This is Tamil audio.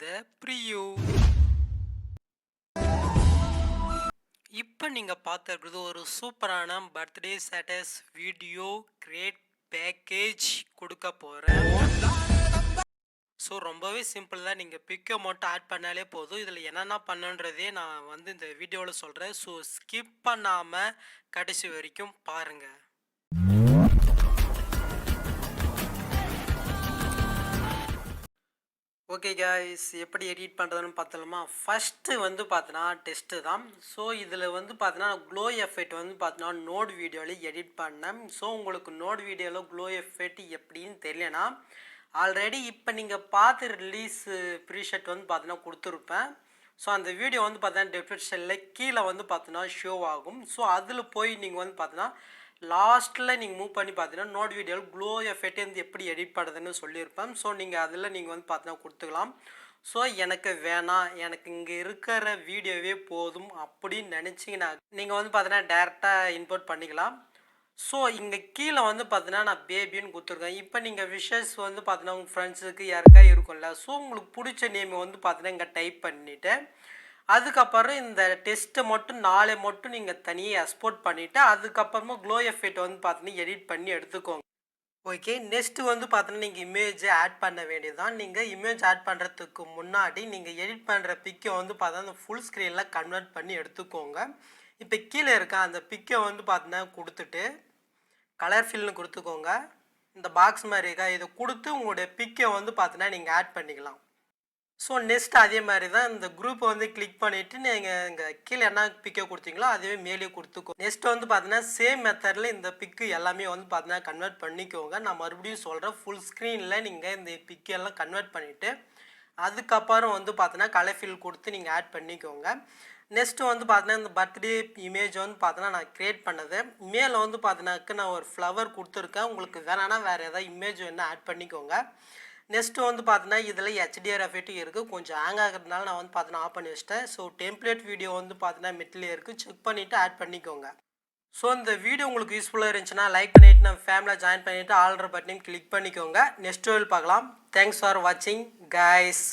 vetrieo. இப்போ நீங்கள் பார்த்துருக்குறது ஒரு சூப்பரான birthday status video create package கொடுக்க போகிறேன். ஸோ ரொம்பவே சிம்பிள் தான். நீங்கள் பிக்கை மட்டும் ஆட் பண்ணாலே போதும். இதில் என்னென்ன பண்ணுன்றதே நான் இந்த வீடியோவில் சொல்கிறேன். ஸோ ஸ்கிப் பண்ணாமல் கடைசி வரைக்கும் பாருங்கள். ஓகே காய்ஸ், எப்படி எடிட் பண்ணுறதுன்னு பார்த்தலாமா? ஃபஸ்ட்டு பார்த்தோன்னா டெஸ்ட்டு தான். ஸோ இதில் பார்த்தோன்னா க்ளோ எஃபெக்ட் பார்த்தோன்னா நோட் வீடியோவில் எடிட் பண்ணேன். ஸோ உங்களுக்கு நோட் வீடியோவில் க்ளோ எஃபெக்ட் எப்படின்னு தெரியலனா ஆல்ரெடி இப்போ நீங்கள் பார்த்து ரிலீஸ் ப்ரீஷெட் பார்த்தோன்னா கொடுத்துருப்பேன். ஸோ அந்த வீடியோ பார்த்தோன்னா டிஸ்கிரிப்ஷனில் கீழே பார்த்தோன்னா ஷோ ஆகும். ஸோ அதில் போய் நீங்கள் பார்த்தோன்னா லாஸ்ட்டில் நீங்கள் மூவ் பண்ணி பார்த்தீங்கன்னா நோட் வீடியோவில் க்ளோ எஃபெக்ட் எப்படி எடிட் பண்ணுறதுன்னு சொல்லியிருப்பேன். ஸோ நீங்கள் அதில் நீங்கள் பார்த்தீங்கன்னா கொடுத்துக்கலாம். ஸோ எனக்கு வேணாம், எனக்கு இங்கே இருக்கிற வீடியோவே போதும் அப்படின்னு நினச்சிங்கன்னா நீங்கள் பார்த்தீங்கன்னா டேரெக்டாக இம்போர்ட் பண்ணிக்கலாம். ஸோ இங்கே கீழே பார்த்தீங்கன்னா நான் பேபின்னு கொடுத்துருக்கேன். இப்போ நீங்கள் விஷஸ் பார்த்தீங்கன்னா உங்கள் ஃப்ரெண்ட்ஸுக்கு யாருக்கா இருக்கும்ல, ஸோ உங்களுக்கு பிடிச்ச நேம் பார்த்தீங்கன்னா இங்கே டைப் பண்ணிவிட்டு அதுக்கப்புறம் இந்த டெஸ்ட்டை மட்டும் 4 மட்டும் நீங்கள் தனியாக எக்ஸ்போர்ட் பண்ணிவிட்டு அதுக்கப்புறமா க்ளோ எஃபெக்ட் பார்த்தீங்கன்னா எடிட் பண்ணி எடுத்துக்கோங்க. ஓகே, நெக்ஸ்ட்டு பார்த்தீங்கன்னா நீங்கள் இமேஜை ஆட் பண்ண வேண்டியதுதான். நீங்கள் இமேஜ் ஆட் பண்ணுறதுக்கு முன்னாடி நீங்கள் எடிட் பண்ணுற பிக்கை பார்த்தீங்கன்னா அந்த ஃபுல் ஸ்க்ரீனில் கன்வெர்ட் பண்ணி எடுத்துக்கோங்க. இப்போ கீழே இருக்க அந்த பிக்கை பார்த்தீங்கன்னா கொடுத்துட்டு கலர் ஃபில்னு கொடுத்துக்கோங்க. இந்த பாக்ஸ் மாதிரி இருக்கா, இதை கொடுத்து உங்களுடைய பிக்கை பார்த்தீங்கன்னா நீங்கள் ஆட் பண்ணிக்கலாம். ஸோ நெக்ஸ்ட் அதே மாதிரி தான் இந்த குரூப்பை கிளிக் பண்ணிவிட்டு நீங்கள் இங்கே கீழே என்ன பிக்கை கொடுத்தீங்களோ அதுவே மேலே கொடுத்துக்கோ. நெக்ஸ்ட் பார்த்தீங்கன்னா சேம் மெத்தடில் இந்த பிக்கு எல்லாமே பார்த்தீங்கன்னா கன்வெர்ட் பண்ணிக்கோங்க. நான் மறுபடியும் சொல்கிறேன், ஃபுல் ஸ்க்ரீனில் நீங்கள் இந்த பிக்கெல்லாம் கன்வெர்ட் பண்ணிவிட்டு அதுக்கப்புறம் பார்த்தீங்கன்னா கலர் ஃபில் கொடுத்து நீங்கள் ஆட் பண்ணிக்கோங்க. நெக்ஸ்ட்டு பார்த்தீங்கன்னா இந்த பர்த்டே இமேஜ் பார்த்தீங்கன்னா நான் க்ரியேட் பண்ணது மேலே பார்த்தீங்கன்னாக்கு நான் ஒரு ஃப்ளவர் கொடுத்துருக்கேன். உங்களுக்கு வேணான்னா வேறு ஏதாவது இமேஜ் வேணால் ஆட் பண்ணிக்கோங்க. நெக்ஸ்ட்டு பார்த்தீங்கன்னா இதில் ஹெச்டிஆர் எஃபெக்ட் இருக்குது. கொஞ்சம் ஹேங் ஆகிறதுனால நான் பார்த்தீங்கன்னா ஆஃப் பண்ணி வச்சிட்டேன். ஸோ டெம்ப்ளேட் வீடியோ பார்த்தீங்கன்னா மிட்லே இருக்குது, செக் பண்ணிவிட்டு ஆட் பண்ணிக்கோங்க. ஸோ இந்த வீடியோ உங்களுக்கு யூஸ்ஃபுல்லாக இருந்துச்சுன்னா லைக் பண்ணிவிட்டு நம்ம ஃபேமிலியில் ஜாயின் பண்ணிவிட்டு ஆல்ரெடி பட்டனையும் கிளிக் பண்ணிக்கோங்க. நெக்ஸ்ட் வீடியோவில் பார்க்கலாம். தேங்க்ஸ் ஃபார் வாட்சிங் கைஸ்.